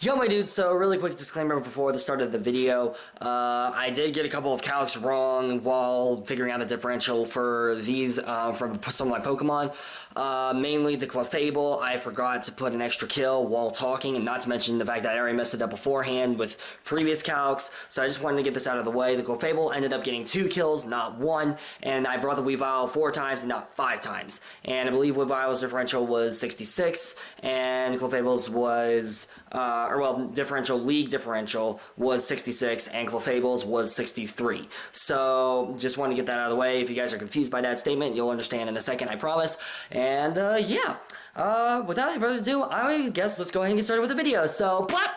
Yo my dude, so really quick disclaimer before the start of the video. I did get a couple of calcs wrong while figuring out the differential for these from some of my Pokemon. Mainly the CLEFABLE, I forgot to put an extra kill while talking, and not to mention the fact that I already messed it up beforehand with previous calcs, so I just wanted to get this out of the way. The CLEFABLE ended up getting 2 kills, not 1, and I brought the WEAVILE 4 times and not 5 times. And I believe WEAVILE's differential was 66, and CLEFABLE's was, differential, league differential was 66, and CLEFABLE's was 63. So, just want to get that out of the way. If you guys are confused by that statement, you'll understand in a second, I promise. And, without any further ado, I guess let's go ahead and get started with the video. So, plop!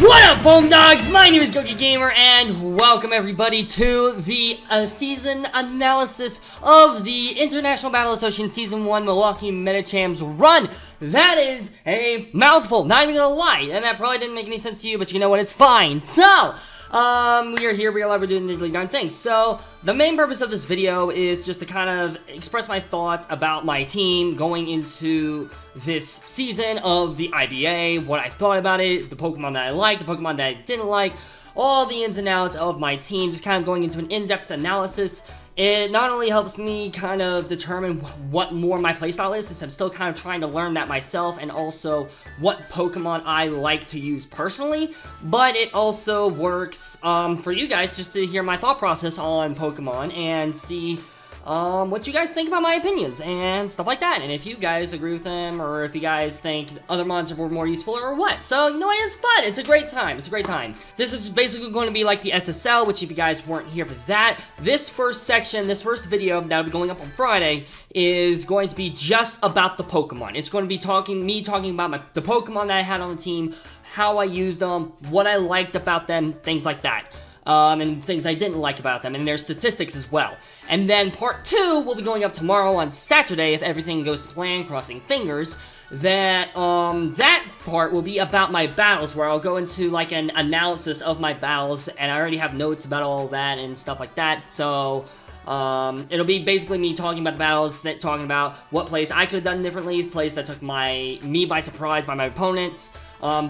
What up, Homedawgs? My name is Gokey Gamer, and welcome everybody to the season analysis of the International Battle Association Season 1 Milwaukee Medichams run. That is a mouthful, not even gonna lie, and that probably didn't make any sense to you, but you know what, it's fine. So, we are here, we are live, we're doing the darn thing. So, the main purpose of this video is just to kind of express my thoughts about my team going into this season of the IBA, what I thought about it, the Pokemon that I liked, the Pokemon that I didn't like, all the ins and outs of my team, just kind of going into an in-depth analysis. It not only helps me kind of determine what more my playstyle is, since I'm still kind of trying to learn that myself, and also what Pokemon I like to use personally, but it also works for you guys just to hear my thought process on Pokemon and see what you guys think about my opinions and stuff like that, and if you guys agree with them, or if you guys think other monsters were more useful or what. So, you know what, it's fun, it's a great time, it's a great time. This is basically going to be like the SSL, which if you guys weren't here for that, this first section, this first video that'll be going up on Friday, is going to be just about the Pokemon. It's going to be me talking about the Pokemon that I had on the team, how I used them, what I liked about them, things like that. And things I didn't like about them, and their statistics as well. And then part 2 will be going up tomorrow on Saturday, if everything goes to plan, crossing fingers. That part will be about my battles, where I'll go into, like, an analysis of my battles, and I already have notes about all that and stuff like that, so, it'll be basically me talking about the battles, talking about what plays I could have done differently, plays that took me by surprise by my opponents,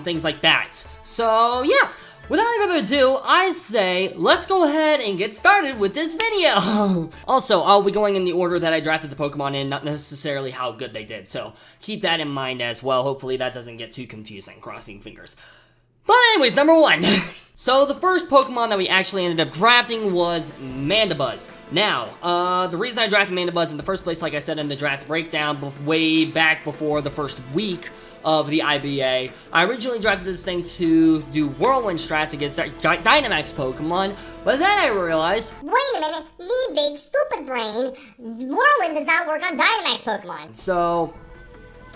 things like that. So, yeah. Without any further ado, I say, let's go ahead and get started with this video! Also, I'll be going in the order that I drafted the Pokemon in, not necessarily how good they did, so keep that in mind as well. Hopefully that doesn't get too confusing, crossing fingers. But anyways, number 1. So the first Pokemon that we actually ended up drafting was MANDIBUZZ. Now, the reason I drafted MANDIBUZZ in the first place, like I said in the draft breakdown, way back before the first week of the IBA, I originally drafted this thing to do Whirlwind strats against Dynamax Pokemon, but then I realized, wait a minute, me big stupid brain, Whirlwind does not work on Dynamax Pokemon. So,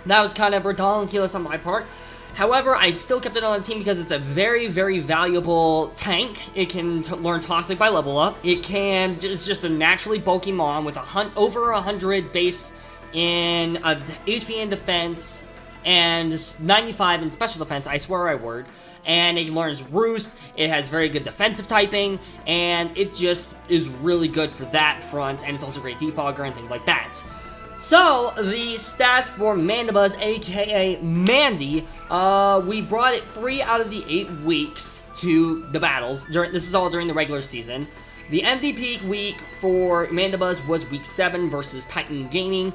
that was kind of ridiculous on my part. However, I still kept it on the team because it's a very, very valuable tank. It can learn Toxic by level up. It's just a naturally bulky Mon with over 100 base in HP and defense, and 95 in special defense, I swear I word. And it learns Roost, it has very good defensive typing, and it just is really good for that front, and it's also a great defogger and things like that. So, the stats for MANDIBUZZ, aka Mandy, we brought it 3 out of the 8 weeks to the battles. This is all during the regular season. The MVP week for MANDIBUZZ was week 7 versus Titan Gaming.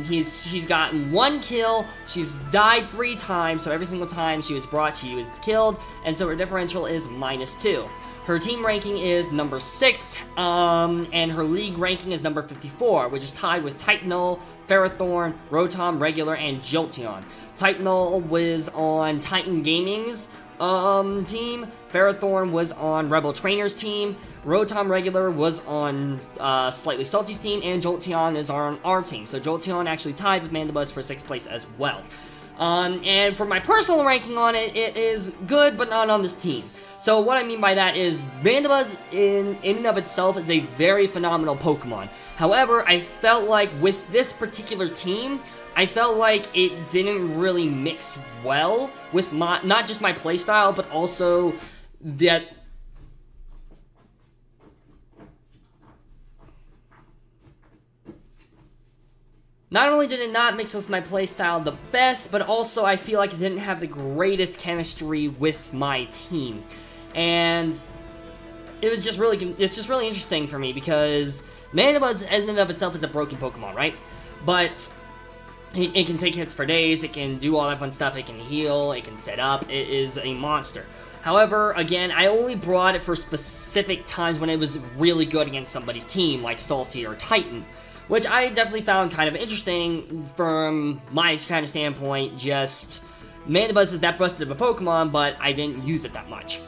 She's gotten 1 kill, she's died 3 times, so every single time she was brought, she was killed, and so her differential is -2. Her team ranking is number 6, and her league ranking is number 54, which is tied with Titanol, Ferrothorn, Rotom Regular, and Jolteon. Titanol was on Titan Gaming's team, Ferrothorn was on Rebel Trainer's team, Rotom Regular was on Slightly Salty's team, and Jolteon is on our team. So Jolteon actually tied with MANDIBUZZ for 6th place as well. And for my personal ranking on it, it is good, but not on this team. So what I mean by that is, MANDIBUZZ in and of itself is a very phenomenal Pokemon. However, I felt like with this particular team, I felt like it didn't really mix well with not just my playstyle, but also that... Not only did it not mix with my playstyle the best, but also I feel like it didn't have the greatest chemistry with my team. And it's just really interesting for me because MANDIBUZZ in and of itself is a broken Pokemon, right? But it can take hits for days, it can do all that fun stuff, it can heal, it can set up, it is a monster. However, again, I only brought it for specific times when it was really good against somebody's team, like Salty or Titan. Which I definitely found kind of interesting from my kind of standpoint, just MANDIBUZZ is that busted of a Pokemon, but I didn't use it that much.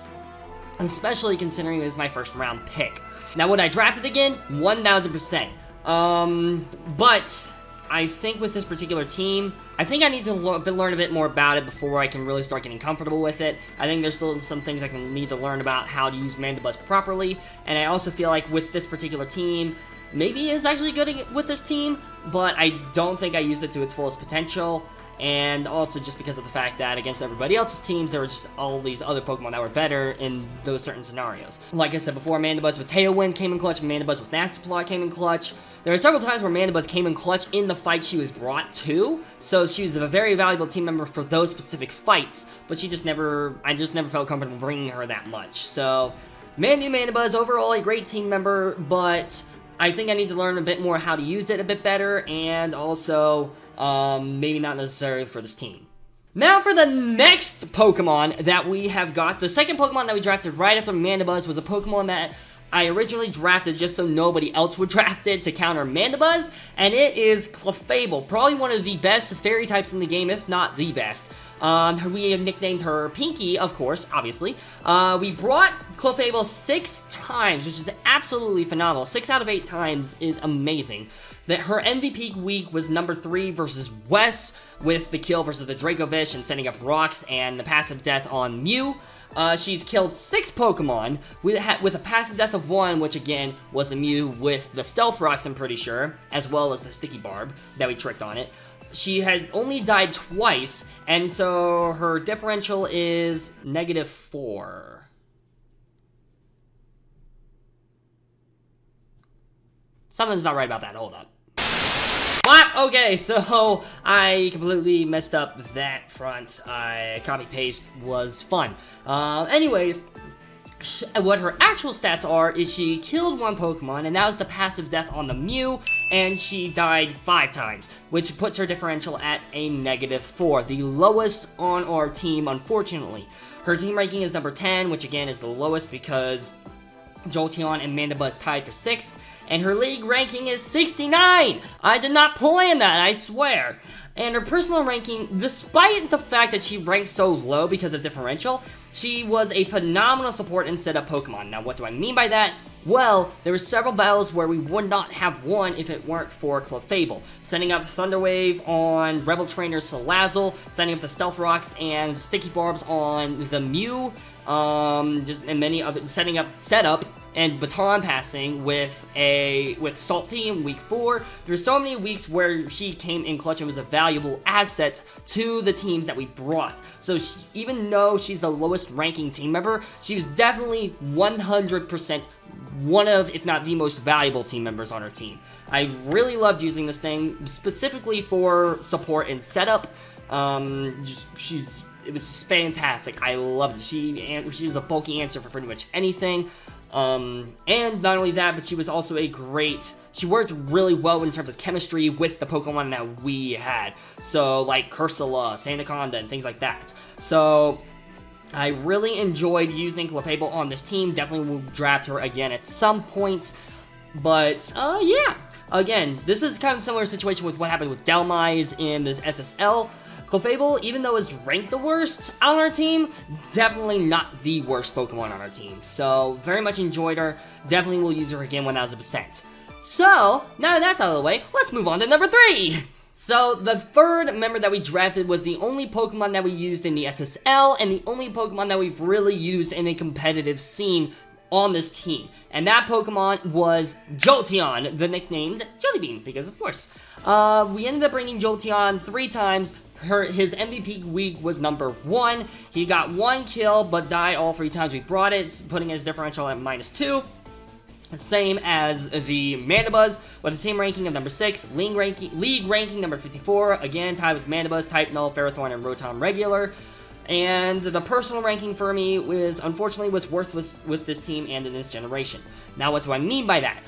Especially considering it was my first round pick. Now, would I draft it again? 1000%. But I think with this particular team, I think I need to learn a bit more about it before I can really start getting comfortable with it. I think there's still some things I need to learn about how to use MANDIBUZZ properly, and I also feel like with this particular team, maybe it's actually good with this team, but I don't think I used it to its fullest potential, and also just because of the fact that against everybody else's teams, there were just all these other Pokemon that were better in those certain scenarios. Like I said before, MANDIBUZZ with Tailwind came in clutch, MANDIBUZZ with Nastiplot came in clutch. There were several times where MANDIBUZZ came in clutch in the fight she was brought to, so she was a very valuable team member for those specific fights, but I just never felt comfortable bringing her that much. So, MANDIBUZZ, overall a great team member, but I think I need to learn a bit more how to use it a bit better, and also, maybe not necessarily for this team. Now for the next Pokemon that we have got, the second Pokemon that we drafted right after MANDIBUZZ was a Pokemon that I originally drafted just so nobody else would draft it to counter MANDIBUZZ, and it is CLEFABLE, probably one of the best fairy types in the game, if not the best. We have nicknamed her Pinky, of course, obviously. We brought CLEFABLE 6 times, which is absolutely phenomenal. 6 out of 8 times is amazing. That her MVP week was number 3 versus Wes, with the kill versus the Dracovish and setting up rocks and the passive death on Mew. She's killed 6 Pokemon with a passive death of 1, which again was the Mew with the Stealth Rocks, I'm pretty sure, as well as the Sticky Barb that we tricked on it. She had only died twice, and so her differential is -4. Something's not right about that, hold up. What? Okay, so I completely messed up that front. Copy-paste was fun. Anyways, what her actual stats are is she killed 1 Pokemon, and that was the passive death on the Mew, and she died 5 times, which puts her differential at a -4, the lowest on our team, unfortunately. Her team ranking is number 10, which again is the lowest because JOLTEON and MANDIBUZZ tied for 6th, and her league ranking is 69! I did not plan that, I swear! And her personal ranking, despite the fact that she ranked so low because of differential, she was a phenomenal support and setup Pokemon. Now, what do I mean by that? Well, there were several battles where we would not have won if it weren't for CLEFABLE. Setting up Thunder Wave on Rebel Trainer Salazzle, setting up the Stealth Rocks and Sticky Barbs on the Mew, and many other setup and baton passing with Salty in week 4. There's so many weeks where she came in clutch and was a valuable asset to the teams that we brought. So even though she's the lowest ranking team member, she was definitely 100% one of, if not the most valuable team members on her team. I really loved using this thing, specifically for support and setup. It was fantastic. I loved it. She was a bulky answer for pretty much anything. And not only that, but she was also she worked really well in terms of chemistry with the Pokemon that we had. So, like CURSOLA, SANDACONDA, and things like that. So, I really enjoyed using CLEFABLE on this team. Definitely will draft her again at some point. But, yeah. Again, this is kind of a similar situation with what happened with Delmise in this SSL. CLEFABLE, even though it's ranked the worst on our team, definitely not the worst Pokemon on our team. So, very much enjoyed her. Definitely will use her again 1000%. So, now that that's out of the way, let's move on to number 3! So, the third member that we drafted was the only Pokemon that we used in the SSL, and the only Pokemon that we've really used in a competitive scene on this team. And that Pokemon was Jolteon, the nicknamed Jellybean, because of course. We ended up bringing Jolteon 3 times. His MVP week was number 1. He got 1 kill, but died all 3 times we brought it, putting his differential at -2. Same as the MANDIBUZZ, with the same ranking of number 6, league ranking number 54, again tied with MANDIBUZZ, Type Null, Ferrothorn, and Rotom Regular. And the personal ranking for me unfortunately was worthless with this team and in this generation. Now what do I mean by that?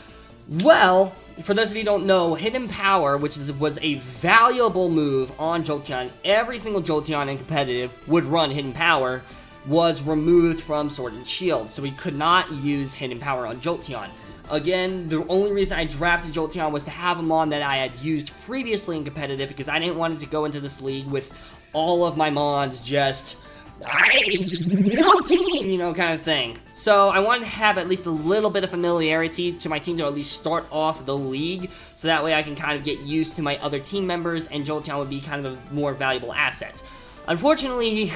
Well, for those of you who don't know, Hidden Power, which was a valuable move on Jolteon, every single Jolteon in competitive would run Hidden Power, was removed from Sword and Shield, so we could not use Hidden Power on Jolteon. Again, the only reason I drafted Jolteon was to have him on that I had used previously in competitive, because I didn't want it to go into this league with all of my mons just, you know, kind of thing. So I wanted to have at least a little bit of familiarity to my team to at least start off the league, so that way I can kind of get used to my other team members, and Jolteon would be kind of a more valuable asset. Unfortunately,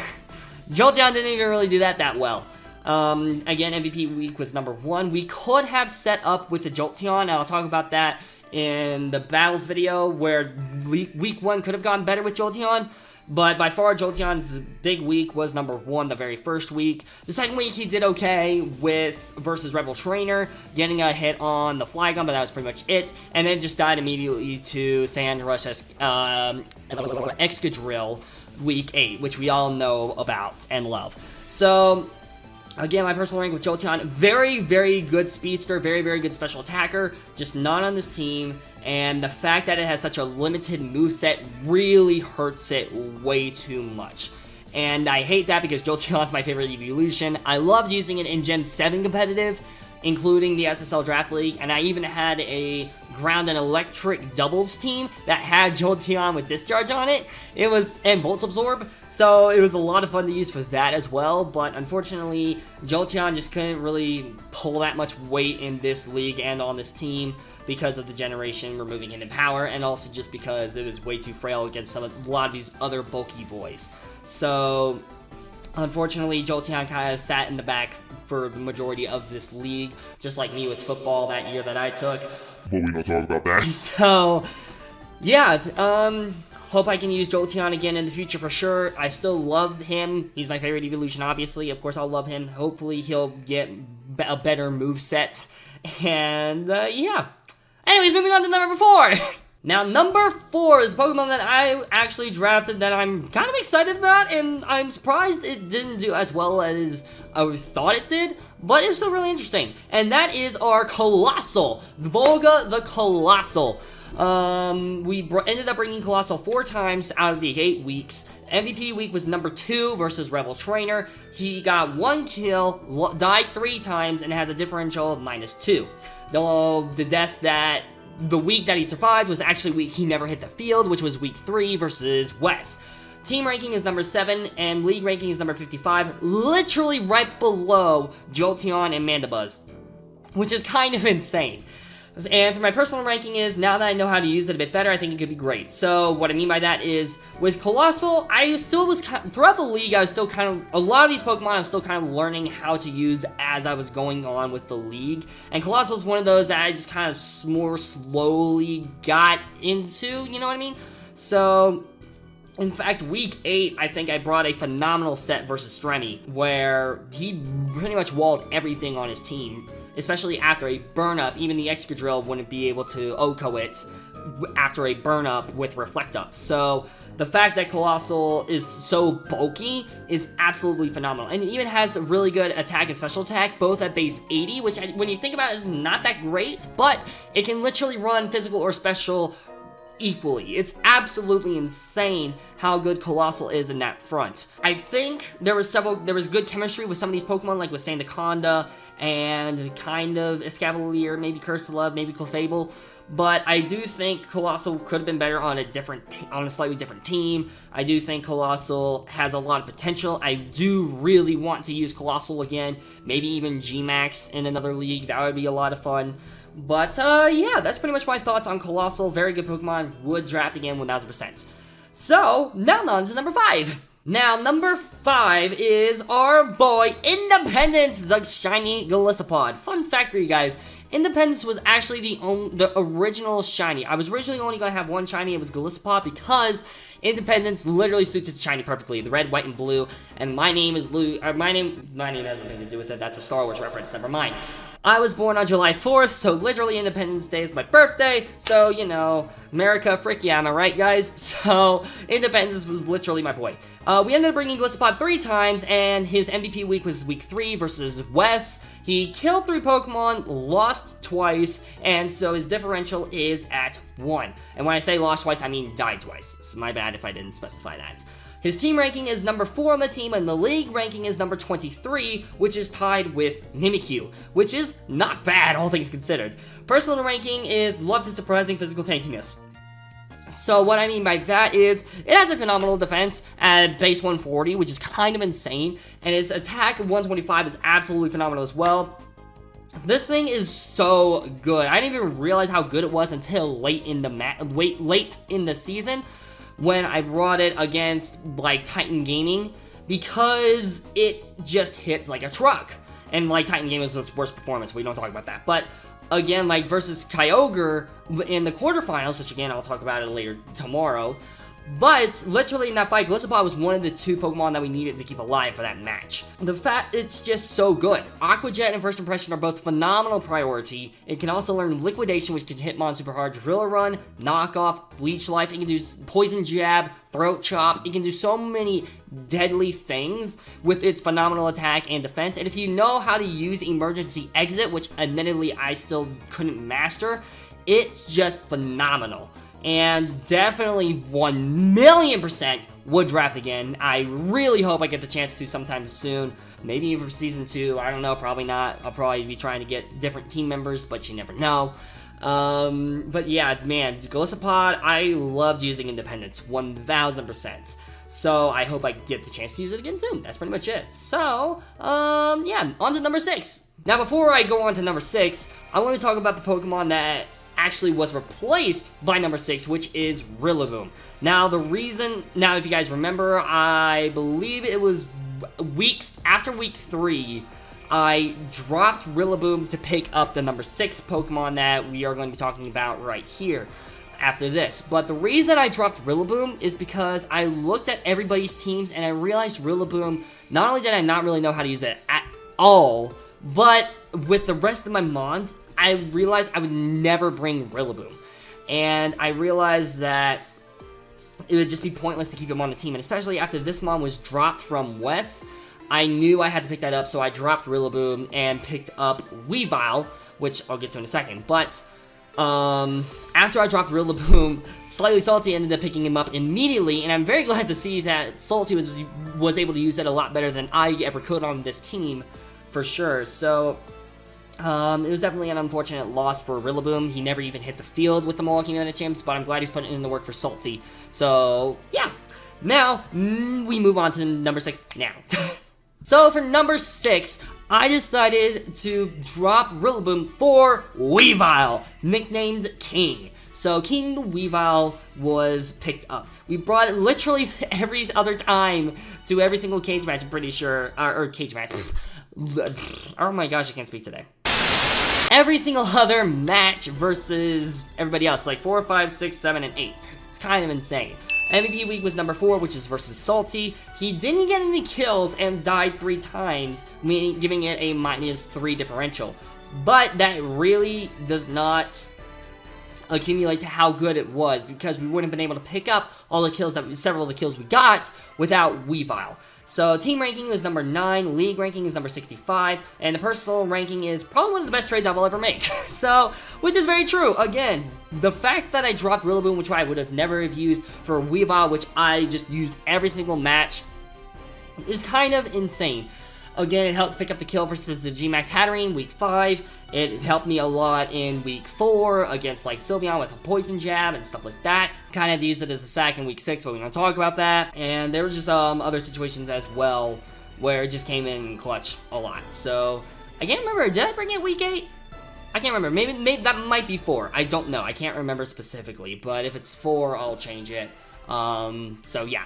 Jolteon didn't even really do that well. Again, MVP week was number 1. We could have set up with the Jolteon, and I'll talk about that in the battles video, where week 1 could have gone better with Jolteon. But by far, Jolteon's big week was number 1 the very first week. The second week, he did okay versus Rebel Trainer, getting a hit on the Flygon, but that was pretty much it. And then just died immediately to Sandrush Excadrill week 8, which we all know about and love. So, again, my personal rank with Jolteon, very, very good speedster, very, very good special attacker, just not on this team. And the fact that it has such a limited moveset really hurts it way too much. And I hate that because Jolteon's my favorite evolution. I loved using it in Gen 7 competitive, including the SSL Draft League, and I even had a Ground and Electric doubles team that had Jolteon with Discharge on it. And Volt Absorb, so it was a lot of fun to use for that as well, but unfortunately, Jolteon just couldn't really pull that much weight in this league and on this team because of the generation removing Hidden Power, and also just because it was way too frail against a lot of these other bulky boys. So, unfortunately, Jolteon kind of sat in the back for the majority of this league, just like me with football that year that I took. But we don't talk about that. So, yeah, hope I can use Jolteon again in the future for sure. I still love him. He's my favorite evolution, obviously. Of course, I'll love him. Hopefully, he'll get a better moveset. And, yeah. Anyways, moving on to number 4. Now, number 4 is a Pokemon that I actually drafted that I'm kind of excited about, and I'm surprised it didn't do as well as I thought it did, but it was still really interesting. And that is our Coalossal, VOLGA the Coalossal. We ended up bringing Coalossal 4 times out of the 8 weeks. MVP week was number 2 versus Rebel Trainer. He got 1 kill, died 3 times, and has a differential of -2. Though the week that he survived was actually week he never hit the field, which was week 3 versus Wes. Team ranking is number 7, and league ranking is number 55, literally right below Jolteon and MANDIBUZZ, which is kind of insane. And for my personal ranking is, now that I know how to use it a bit better, I think it could be great. So what I mean by that is, with Coalossal, I still was, throughout the league, I was still kind of, a lot of these Pokemon I'm still kind of learning how to use as I was going on with the league. And Coalossal is one of those that I just kind of more slowly got into, you know what I mean? So, in fact, week 8, I think I brought a phenomenal set versus Stremy, where he pretty much walled everything on his team. Especially after a burn-up, even the Excadrill wouldn't be able to OHKO it after a burn-up with Reflect Up. So, the fact that Coalossal is so bulky is absolutely phenomenal. And it even has a really good attack and special attack, both at base 80, which, when you think about it, is not that great, but it can literally run physical or special equally. It's absolutely insane how good Coalossal is in that front. I think there was good chemistry with some of these Pokemon, like with Sandaconda and kind of ESCAVALIER, maybe CURSOLA, maybe CLEFABLE. But I do think Coalossal could have been better on a slightly different team. I do think Coalossal has a lot of potential. I do really want to use Coalossal again, maybe even G-Max in another league. That would be a lot of fun. But, yeah, that's pretty much my thoughts on Coalossal. Very good Pokemon. Would draft again 1000%. So, now on to number 5. Now, number 5 is our boy, Independence, the shiny GOLISOPOD. Fun fact for you guys, Independence was actually the original shiny. I was originally only going to have one shiny, it was GOLISOPOD, because Independence literally suits its shiny perfectly. The red, white, and blue. And my name is Lou. My name has nothing to do with it. That's a Star Wars reference. Never mind. I was born on July 4th, so literally Independence Day is my birthday. So, you know, America, frick yeah, am I right, guys? So, Independence was literally my boy. We ended up bringing GOLISOPOD 3 times, and his MVP week was week 3 versus Wes. He killed 3 Pokemon, lost twice, and so his differential is at 1. And when I say lost twice, I mean died twice. So my bad if I didn't specify that. His team ranking is number 4 on the team, and the league ranking is number 23, which is tied with Mimikyu, which is not bad, all things considered. Personal ranking is love to surprising physical tankiness. So what I mean by that is, it has a phenomenal defense at base 140, which is kind of insane, and its attack at 125 is absolutely phenomenal as well. This thing is so good. I didn't even realize how good it was until late in the season, when I brought it against, like, Titan Gaming, because it just hits like a truck. And, like, Titan Gaming was its worst performance, we don't talk about that. But, again, like, versus Kyogre in the quarterfinals, which, again, I'll talk about it later tomorrow. But, literally in that fight, GOLISOPOD was one of the 2 Pokemon that we needed to keep alive for that match. The fact it's just so good. Aqua Jet and First Impression are both phenomenal priority. It can also learn Liquidation, which can Hitmon super hard, Drill Run, Knock Off, Bleach Life. It can do Poison Jab, Throat Chop. It can do so many deadly things with its phenomenal attack and defense. And if you know how to use Emergency Exit, which admittedly I still couldn't master, it's just phenomenal. And definitely 1,000,000% would draft again. I really hope I get the chance to sometime soon. Maybe even for Season 2. I don't know, probably not. I'll probably be trying to get different team members, but you never know. But yeah, man, GOLISOPOD, I loved using Independence, 1,000%. So I hope I get the chance to use it again soon. That's pretty much it. So, yeah, on to number 6. Now, before I go on to number 6, I want to talk about the Pokemon that actually was replaced by number 6, which is Rillaboom. Now, if you guys remember, I believe it was after week 3, I dropped Rillaboom to pick up the number 6 Pokemon that we are going to be talking about right here after this. But the reason I dropped Rillaboom is because I looked at everybody's teams and I realized Rillaboom, not only did I not really know how to use it at all, but with the rest of my Mons, I realized I would never bring Rillaboom. And I realized that it would just be pointless to keep him on the team. And especially after this Mon was dropped from West, I knew I had to pick that up, so I dropped Rillaboom and picked up Weavile, which I'll get to in a second. But after I dropped Rillaboom, Slightly Salty ended up picking him up immediately, and I'm very glad to see that Salty was able to use it a lot better than I ever could on this team, for sure. So it was definitely an unfortunate loss for Rillaboom. He never even hit the field with the Milwaukee Medichams, but I'm glad he's putting in the work for Salty. So, yeah. Now, we move on to number 6 now. So, for number 6, I decided to drop Rillaboom for Weavile, nicknamed King. So, King the Weavile was picked up. We brought it literally every other time to every single cage match, I'm pretty sure. Or cage match. Oh my gosh, I can't speak today. Every single other match versus everybody else, like 4, 5, 6, 7, and 8. It's kind of insane. MVP week was number 4, which is versus Salty. He didn't get any kills and died 3 times, giving it a -3 differential. But that really does not accumulate to how good it was, because we wouldn't have been able to pick up all the kills several of the kills we got without Weavile. So team ranking is number 9, league ranking is number 65, and the personal ranking is probably one of the best trades I will ever make. So, which is very true. Again, the fact that I dropped Rillaboom, which I would have never have used, for Weavile, which I just used every single match, is kind of insane. Again, it helped pick up the kill versus the G-Max Hatterene week 5. It helped me a lot in week 4 against, like, Sylveon with a Poison Jab and stuff like that. Kind of had to use it as a sack in week 6, but we don't talk about that. And there were just other situations as well where it just came in clutch a lot. So, I can't remember. Did I bring it week 8? I can't remember. Maybe that might be 4. I don't know. I can't remember specifically. But if it's 4, I'll change it. So, yeah.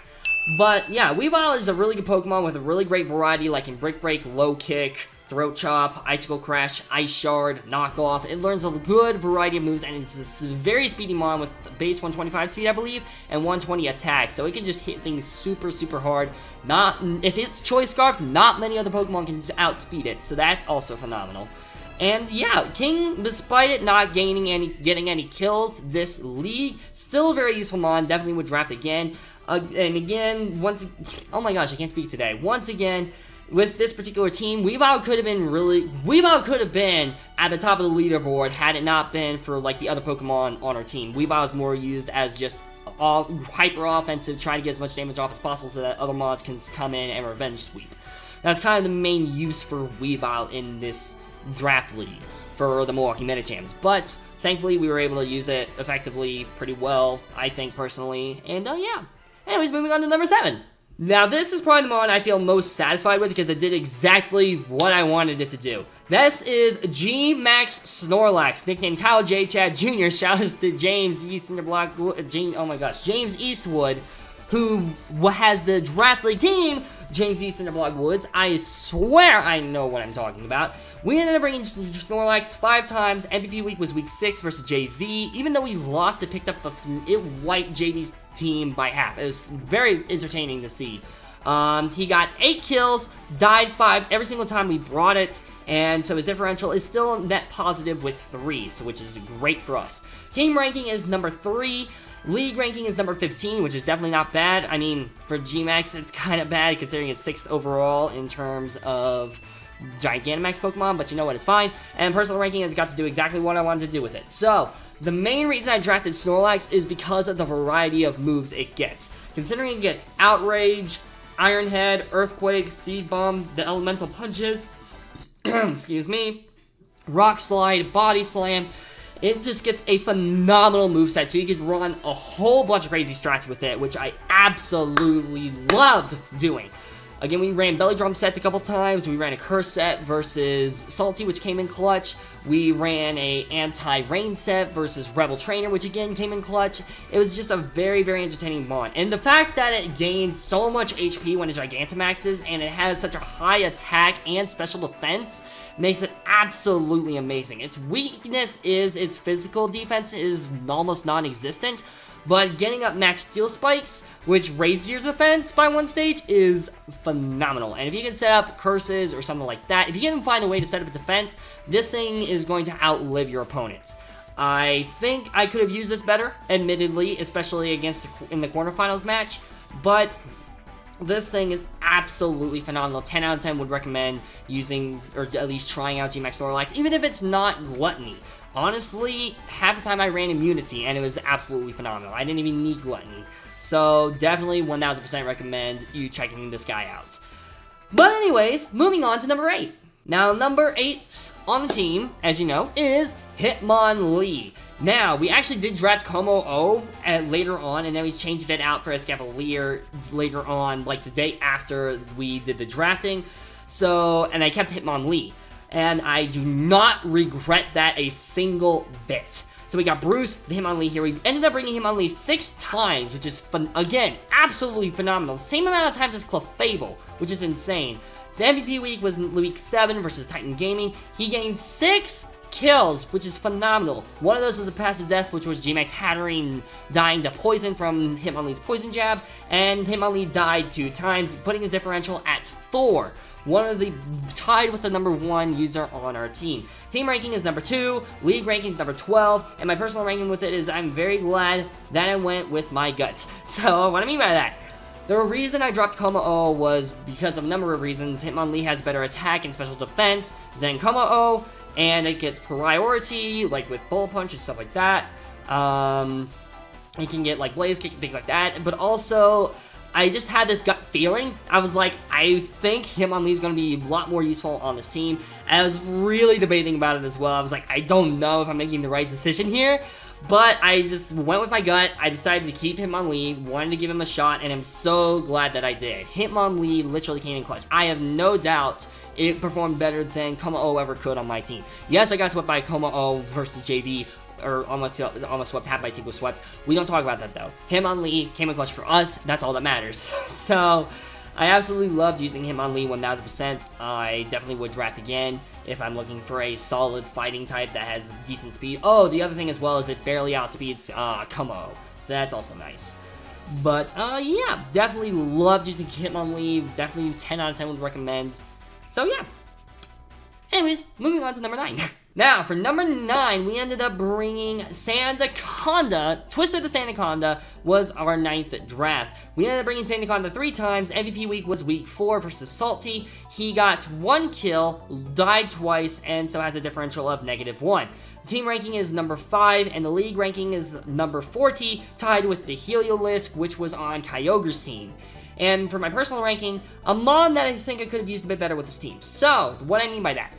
But yeah, Weavile is a really good Pokemon with a really great variety, like in Brick Break, Low Kick, Throat Chop, Icicle Crash, Ice Shard, Knockoff. It learns a good variety of moves, and it's a very speedy mon with base 125 speed, I believe, and 120 attack. So it can just hit things super, super hard. If it's Choice Scarf, not many other Pokemon can outspeed it, so that's also phenomenal. And yeah, King, despite it not getting any kills this league, still a very useful mon. Definitely would draft again. And again, oh my gosh, I can't speak today. Once again, with this particular team, Weavile could have been at the top of the leaderboard had it not been for like the other Pokemon on our team. Weavile is more used as just hyper offensive, trying to get as much damage off as possible so that other mods can come in and revenge sweep. That's kind of the main use for Weavile in this draft league for the Milwaukee Medichams. But thankfully, we were able to use it effectively pretty well, I think personally. And yeah. Anyways, moving on to number 7. Now, this is probably the mon I feel most satisfied with because it did exactly what I wanted it to do. This is G-SNORLAX, nicknamed KYLEJCHADJR. Shoutouts to James Eastwood, who has the draft league team, James Woods. I swear I know what I'm talking about. We ended up bringing Snorlax 5 times. MVP week was week 6 versus JV. Even though we lost, it wiped JV's team by half. It was very entertaining to see. He got 8 kills, died 5 every single time we brought it, and so his differential is still net positive with 3, so which is great for us. Team ranking is number 3. League ranking is number 15, which is definitely not bad. I mean, for Gmax, it's kind of bad considering it's 6th overall in terms of Gigantamax Pokemon, but you know what, it's fine. And personal ranking has got to do exactly what I wanted to do with it. So, the main reason I drafted Snorlax is because of the variety of moves it gets. Considering it gets Outrage, Iron Head, Earthquake, Seed Bomb, the Elemental Punches, excuse me, Rock Slide, Body Slam. It just gets a phenomenal moveset, so you can run a whole bunch of crazy strats with it, which I absolutely loved doing. Again, we ran Belly Drum sets a couple times. We ran a Curse set versus Salty, which came in clutch. We ran a Anti-Rain set versus Rebel Trainer, which again came in clutch. It was just a very, very entertaining mon. And the fact that it gains so much HP when it Gigantamaxes, and it has such a high attack and special defense, makes it absolutely amazing. Its weakness is its physical defense is almost non-existent, but getting up max steel spikes, which raises your defense by 1 stage, is phenomenal. And if you can set up curses or something like that, if you can find a way to set up a defense, this thing is going to outlive your opponents. I think I could have used this better, admittedly, especially in the quarterfinals match, but this thing is absolutely phenomenal. 10 out of 10 would recommend using, or at least trying out Gmax Snorlax, even if it's not Gluttony. Honestly, half the time I ran Immunity, and it was absolutely phenomenal. I didn't even need Gluttony. So, definitely 1000% recommend you checking this guy out. But anyways, moving on to number 8. Now, number 8 on the team, as you know, is Hitmonlee. Now, we actually did draft Como-O later on, and then we changed it out for ESCAVALIER later on, like the day after we did the drafting. So, and I kept Hitmonlee. And I do not regret that a single bit. So we got Bruce, the Hitmonlee here. We ended up bringing Hitmonlee 6 times, which is, again, absolutely phenomenal. Same amount of times as CLEFABLE, which is insane. The MVP week was week 7 versus Titan Gaming. He gained 6 kills, which is phenomenal. One of those was a passive death, which was Gmax Hatterene dying to poison from Hitmonlee's poison jab, and Hitmonlee died 2 times, putting his differential at 4. Tied with the number 1 user on our team. Team ranking is number 2, league ranking is number 12, and my personal ranking with it is I'm very glad that I went with my gut. So, what I mean by that? The reason I dropped Como-O was because of a number of reasons. Hitmonlee has better attack and special defense than Como-O, and it gets priority, like with Bullet Punch and stuff like that. It can get like Blaze Kick and things like that, but also I just had this gut feeling. I was like, I think Hitmonlee is going to be a lot more useful on this team. And I was really debating about it as well. I was like, I don't know if I'm making the right decision here. But I just went with my gut. I decided to keep Hitmonlee, wanted to give him a shot, and I'm so glad that I did. Hitmonlee literally came in clutch. I have no doubt it performed better than Como-O ever could on my team. Yes, I got swept by Como-O versus JV or almost swept, half my team was swept. We don't talk about that though. Hitmonlee came in clutch for us, that's all that matters. So, I absolutely loved using Hitmonlee 1000%. I definitely would draft again if I'm looking for a solid fighting type that has decent speed. Oh, the other thing as well is it barely outspeeds Como, so that's also nice. But, yeah, definitely loved using Hitmonlee, definitely 10 out of 10 would recommend. So, yeah. Anyways, moving on to number 9. Now, for number 9, we ended up bringing SANDACONDA. Twister the SANDACONDA was our 9th draft. We ended up bringing SANDACONDA 3 times. MVP week was week 4 versus Salty. He got 1 kill, died twice, and so has a differential of -1. The team ranking is number 5, and the league ranking is number 40, tied with the Heliolisk, which was on Kyogre's team. And for my personal ranking, a mon that I think I could have used a bit better with this team. So, what I mean by that.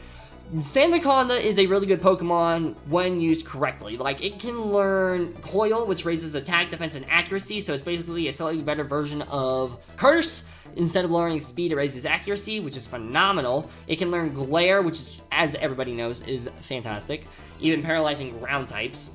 SANDACONDA is a really good Pokemon when used correctly. Like, it can learn Coil, which raises attack, defense, and accuracy, so it's basically a slightly better version of Curse. Instead of lowering speed, it raises accuracy, which is phenomenal. It can learn Glare, which, is, as everybody knows, is fantastic. Even paralyzing ground types.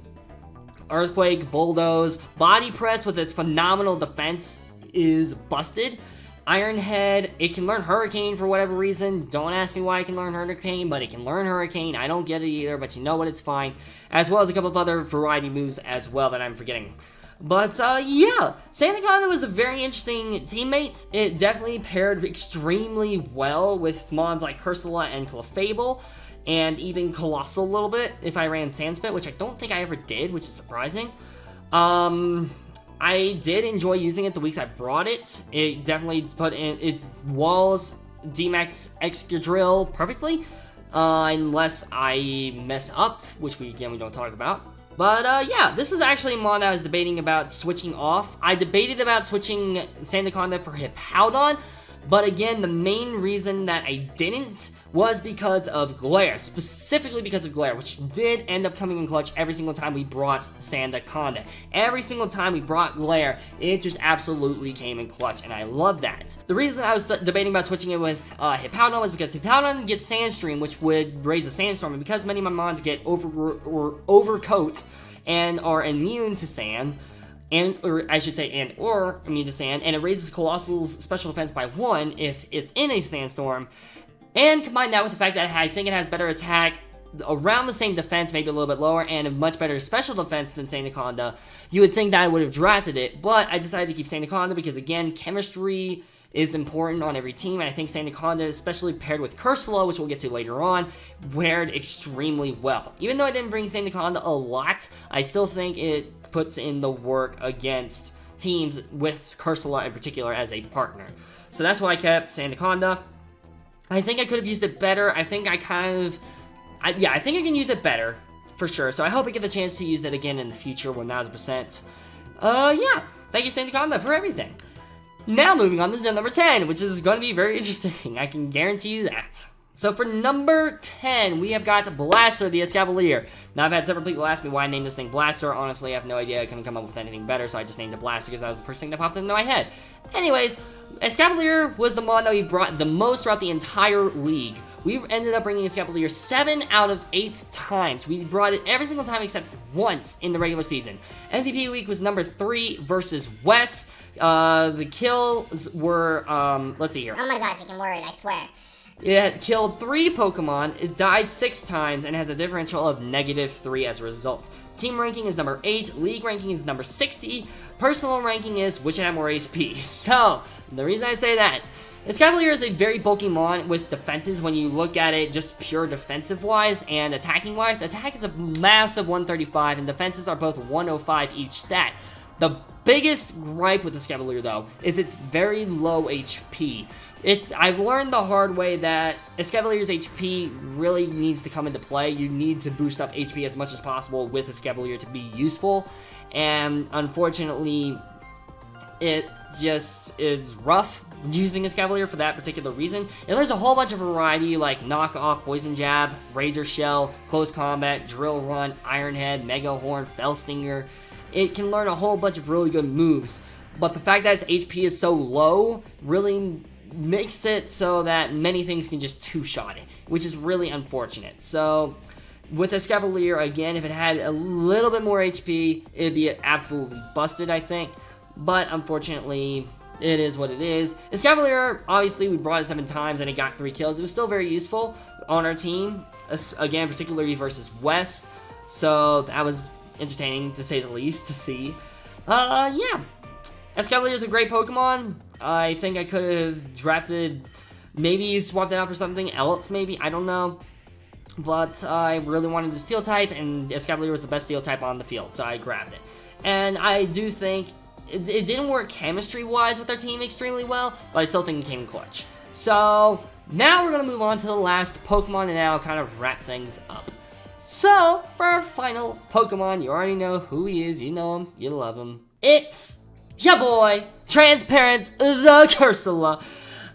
Earthquake, Bulldoze, Body Press with its phenomenal defense is busted. Iron Head, it can learn Hurricane for whatever reason. Don't ask me why it can learn Hurricane, but it can learn Hurricane. I don't get it either, but you know what, it's fine. As well as a couple of other variety moves as well that I'm forgetting. But, yeah, SANDACONDA was a very interesting teammate. It definitely paired extremely well with mons like CURSOLA and CLEFABLE, and even COALOSSAL a little bit, if I ran Sandspit, which I don't think I ever did, which is surprising. I did enjoy using it the weeks I brought it. It definitely put in its walls, D-Max Excadrill perfectly. Unless I mess up, which we don't talk about. But, yeah, this is actually a mon I was debating about switching off. I debated about switching SANDACONDA for Hippowdon, but again, the main reason that I didn't was because of Glare, specifically because of Glare, which did end up coming in clutch every single time we brought SANDACONDA. Every single time we brought Glare, it just absolutely came in clutch, and I love that. The reason I was debating about switching it with Hippowdon was because Hippowdon gets Sandstream, which would raise a Sandstorm, and because many of my mons get Overcoat and are immune to sand, or immune to sand, and it raises Colossal's special defense by 1 if it's in a Sandstorm. And combine that with the fact that I think it has better attack, around the same defense, maybe a little bit lower, and a much better special defense than SANDACONDA, you would think that I would have drafted it, but I decided to keep SANDACONDA because, again, chemistry is important on every team, and I think SANDACONDA, especially paired with CURSOLA, which we'll get to later on, paired extremely well. Even though I didn't bring SANDACONDA a lot, I still think it puts in the work against teams with CURSOLA in particular as a partner. So that's why I kept SANDACONDA. I think I could have used it better. I think I think I can use it better, for sure. So I hope I get the chance to use it again in the future 1000%. Yeah. Thank you, SANDACONDA, for everything. Now moving on to number 10, which is going to be very interesting. I can guarantee you that. So for number 10, we have got Blaster, the ESCAVALIER. Now, I've had several people ask me why I named this thing Blaster. Honestly, I have no idea. I couldn't come up with anything better, so I just named it Blaster because that was the first thing that popped into my head. Anyways, ESCAVALIER was the mon that we brought the most throughout the entire league. We ended up bringing ESCAVALIER 7 out of 8 times. We brought it every single time except once in the regular season. MVP week was number 3 versus Wes. The kills were, let's see here. Oh my gosh, you can word, I swear. It killed 3 Pokemon, it died 6 times, and has a differential of -3 as a result. Team ranking is number 8, league ranking is number 60, personal ranking is which had more HP. So, the reason I say that, ESCAVALIER is a very bulky mon with defenses when you look at it just pure defensive-wise and attacking-wise. Attack is a massive 135, and defenses are both 105 each stat. The biggest gripe with ESCAVALIER, though, is its very low HP. I've learned the hard way that ESCAVALIER's HP really needs to come into play. You need to boost up HP as much as possible with ESCAVALIER to be useful, and unfortunately, it just is rough using ESCAVALIER for that particular reason. And there's a whole bunch of variety like Knock Off, Poison Jab, Razor Shell, Close Combat, Drill Run, Iron Head, Mega Horn, Fell Stinger. It can learn a whole bunch of really good moves, but the fact that its HP is so low really makes it so that many things can just two-shot it, which is really unfortunate. So, With ESCAVALIER, again, if it had a little bit more HP, it'd be absolutely busted, I think. But unfortunately, it is what it is. ESCAVALIER, obviously, we brought it 7 times and it got 3 kills. It was still very useful on our team, again, particularly versus Wes. So that was entertaining, to say the least, to see. Yeah. ESCAVALIER is a great Pokemon. I think I could have drafted, maybe swapped it out for something else, maybe. I don't know. But I really wanted the Steel type, and ESCAVALIER was the best Steel type on the field, so I grabbed it. And I do think it didn't work chemistry-wise with our team extremely well, but I still think it came clutch. So now we're going to move on to the last Pokemon, and now kind of wrap things up. So, for our final Pokemon, you already know who he is, you know him, you love him. It's ya boy, Transparent the CURSOLA,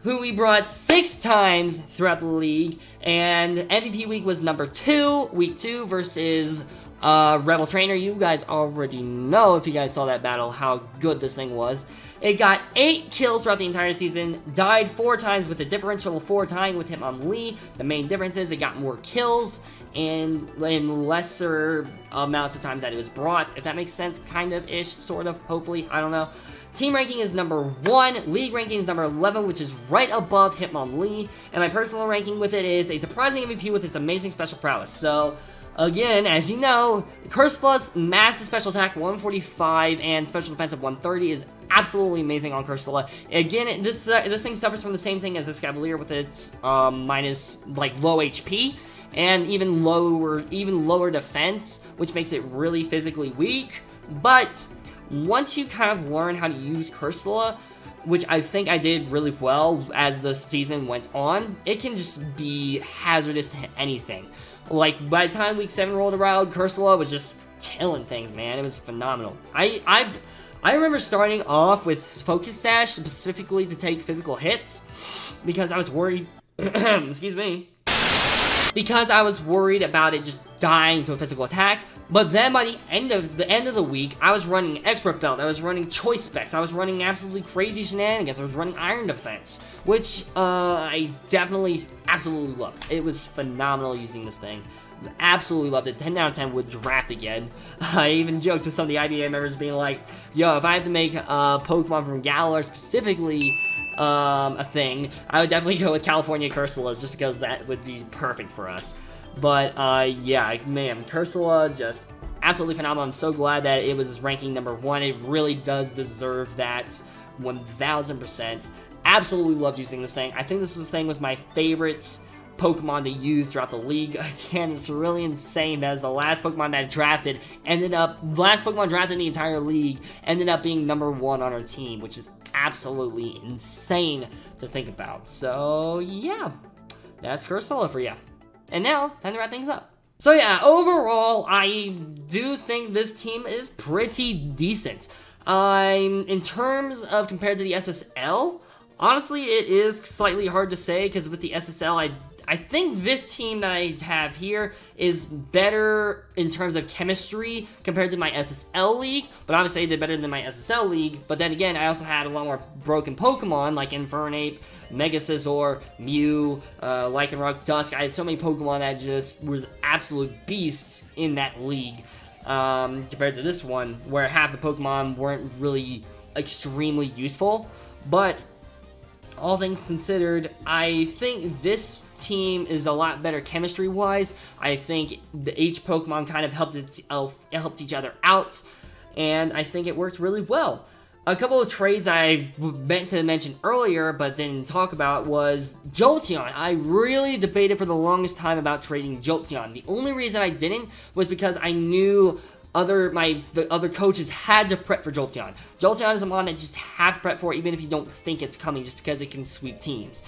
who we brought 6 times throughout the league, and MVP week was number 2, week 2 versus Rebel Trainer. You guys already know, if you guys saw that battle, how good this thing was. It got 8 kills throughout the entire season, died 4 times with a differential of 4 tying with Hitmonlee. The main difference is it got more kills and in lesser amounts of times that it was brought, if that makes sense, kind of ish, sort of, hopefully, I don't know. Team ranking is number 1, league ranking is number 11, which is right above Hitmonlee, and my personal ranking with it is a surprising MVP with its amazing special prowess. So, again, as you know, CURSOLA's massive special attack 145 and special defense of 130 is absolutely amazing on CURSOLA. Again, this thing suffers from the same thing as ESCAVALIER with its minus, like, low HP, and even lower defense, which makes it really physically weak. But once you kind of learn how to use CURSOLA, which I think I did really well as the season went on, it can just be hazardous to anything. Like, by the time week 7 rolled around, CURSOLA was just killing things, man. It was phenomenal. I remember starting off with Focus Sash specifically to take physical hits, because I was worried, excuse me, because I was worried about it just dying to a physical attack. But then by the end of the week, I was running Expert Belt, I was running Choice Specs, I was running absolutely crazy shenanigans, I was running Iron Defense, which I definitely, absolutely loved. It was phenomenal using this thing. Absolutely loved it. 10 out of 10 would draft again. I even joked with some of the IBA members being like, yo, if I had to make a Pokemon from Galar specifically a thing, I would definitely go with California CURSOLAs, just because that would be perfect for us. But yeah, man, CURSOLA just absolutely phenomenal. I'm so glad that it was ranking number 1. It really does deserve that 1000%. Absolutely loved using this thing. I think this thing was my favorite Pokemon to use throughout the league. Again, it's really insane that the last Pokemon that I drafted last Pokemon drafted in the entire league ended up being number 1 on our team, which is absolutely insane to think about. So yeah, that's CURSOLA for you. And now, time to wrap things up. So yeah, overall, I do think this team is pretty decent. In terms of compared to the SSL, honestly, it is slightly hard to say, because with the SSL, I think this team that I have here is better in terms of chemistry compared to my SSL league, but obviously I did better than my SSL league. But then again, I also had a lot more broken Pokemon, like Infernape, Mega Scizor, Mew, Lycanroc, Dusk. I had so many Pokemon that just was absolute beasts in that league, compared to this one, where half the Pokemon weren't really extremely useful. But all things considered, I think this team is a lot better chemistry-wise. I think each Pokemon kind of helped each other out, and I think it worked really well. A couple of trades I meant to mention earlier, but didn't talk about, was Jolteon. I really debated for the longest time about trading Jolteon. The only reason I didn't was because I knew the other coaches had to prep for Jolteon. Jolteon is a mon that you just have to prep for, even if you don't think it's coming, just because it can sweep teams.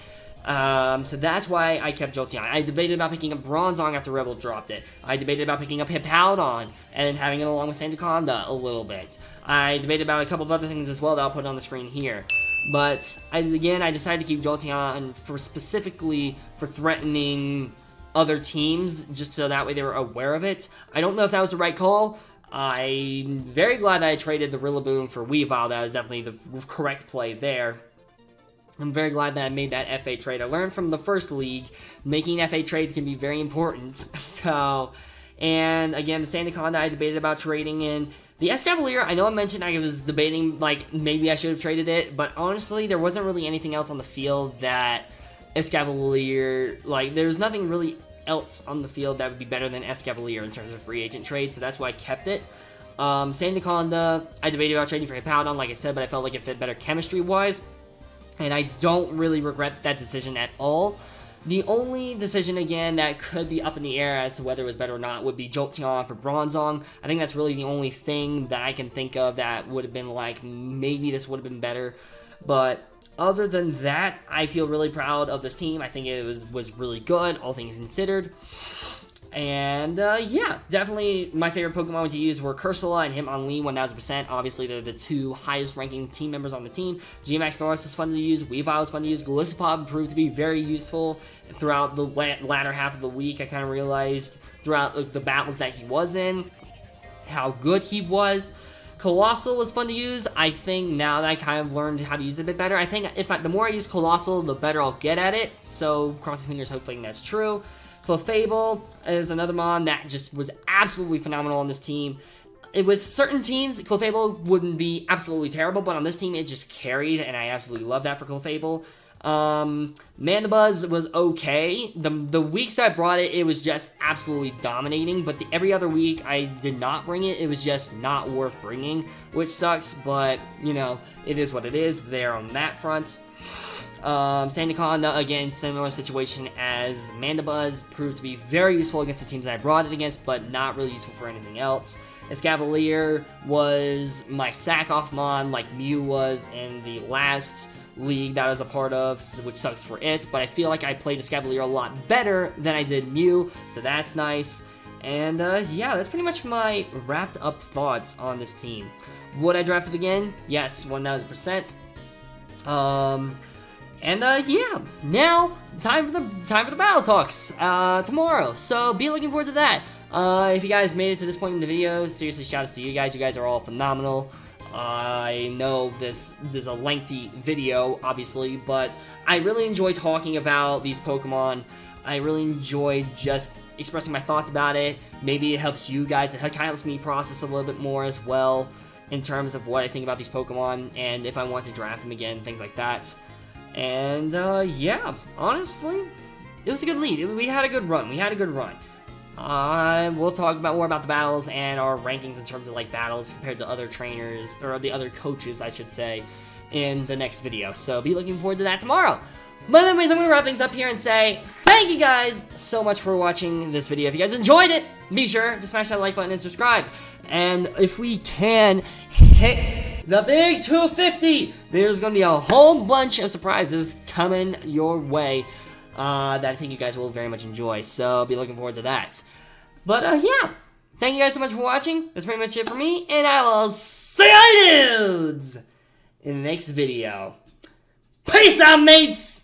So that's why I kept Jolteon. I debated about picking up Bronzong after Rebel dropped it. I debated about picking up Hippowdon and having it along with Sandaconda a little bit. I debated about a couple of other things as well that I'll put on the screen here. But, I decided to keep Jolteon specifically for threatening other teams, just so that way they were aware of it. I don't know if that was the right call. I'm very glad that I traded the Rillaboom for Weavile. That was definitely the correct play there. I'm very glad that I made that FA trade. I learned from the first league, making FA trades can be very important. So, And again, the Sandaconda I debated about trading in. The ESCAVALIER, I know I mentioned I was debating, like, maybe I should have traded it, but honestly, there wasn't really anything else on the field that ESCAVALIER, like, there's nothing really else on the field that would be better than ESCAVALIER in terms of free agent trade, so that's why I kept it. Sandaconda, I debated about trading for Hippowdon, like I said, but I felt like it fit better chemistry-wise, and I don't really regret that decision at all. The only decision, again, that could be up in the air as to whether it was better or not would be JOLTEON for Bronzong. I think that's really the only thing that I can think of that would have been like, maybe this would have been better. But other than that, I feel really proud of this team. I think it was really good, all things considered. And, yeah, definitely my favorite Pokemon to use were CURSOLA and HITMONLEE 1000%. Obviously, they're the two highest ranking team members on the team. GMAX-Norris was fun to use. Weavile was fun to use. GOLISOPOD proved to be very useful throughout the latter half of the week. I kind of realized throughout the battles that he was in how good he was. Coalossal was fun to use. I think now that I kind of learned how to use it a bit better, I think the more I use Coalossal, the better I'll get at it. So, crossing fingers, hoping that's true. CLEFABLE is another mon that just was absolutely phenomenal on this team. With certain teams, CLEFABLE wouldn't be absolutely terrible, but on this team, it just carried, and I absolutely love that for CLEFABLE. MANDIBUZZ was okay. The weeks that I brought it, it was just absolutely dominating, but every other week I did not bring it. It was just not worth bringing, which sucks, but, you know, it is what it is there on that front. Sandaconda, again, similar situation as MANDIBUZZ, proved to be very useful against the teams that I brought it against, but not really useful for anything else. ESCAVALIER was my sack-off mon, like Mew was in the last league that I was a part of, which sucks for it, but I feel like I played ESCAVALIER a lot better than I did Mew, so that's nice. And, yeah, that's pretty much my wrapped-up thoughts on this team. Would I draft it again? Yes, 1000%. And, yeah, now, time for the battle talks, tomorrow, so be looking forward to that. If you guys made it to this point in the video, seriously, shout-outs to you guys are all phenomenal. I know this is a lengthy video, obviously, but I really enjoy talking about these Pokemon. I really enjoy just expressing my thoughts about it. Maybe it helps you guys, it kind of helps me process a little bit more as well, in terms of what I think about these Pokemon, and if I want to draft them again, things like that. And, yeah, honestly, it was a good lead. We had a good run. We'll talk more about the battles and our rankings in terms of, like, battles compared to other trainers, or the other coaches, I should say, in the next video. So, be looking forward to that tomorrow. But anyways, I'm going to wrap things up here and say thank you guys so much for watching this video. If you guys enjoyed it, be sure to smash that like button and subscribe. And if we can hit the big 250, there's going to be a whole bunch of surprises coming your way that I think you guys will very much enjoy. So be looking forward to that. But yeah, thank you guys so much for watching. That's pretty much it for me. And I will see you dudes in the next video. Peace out, mates!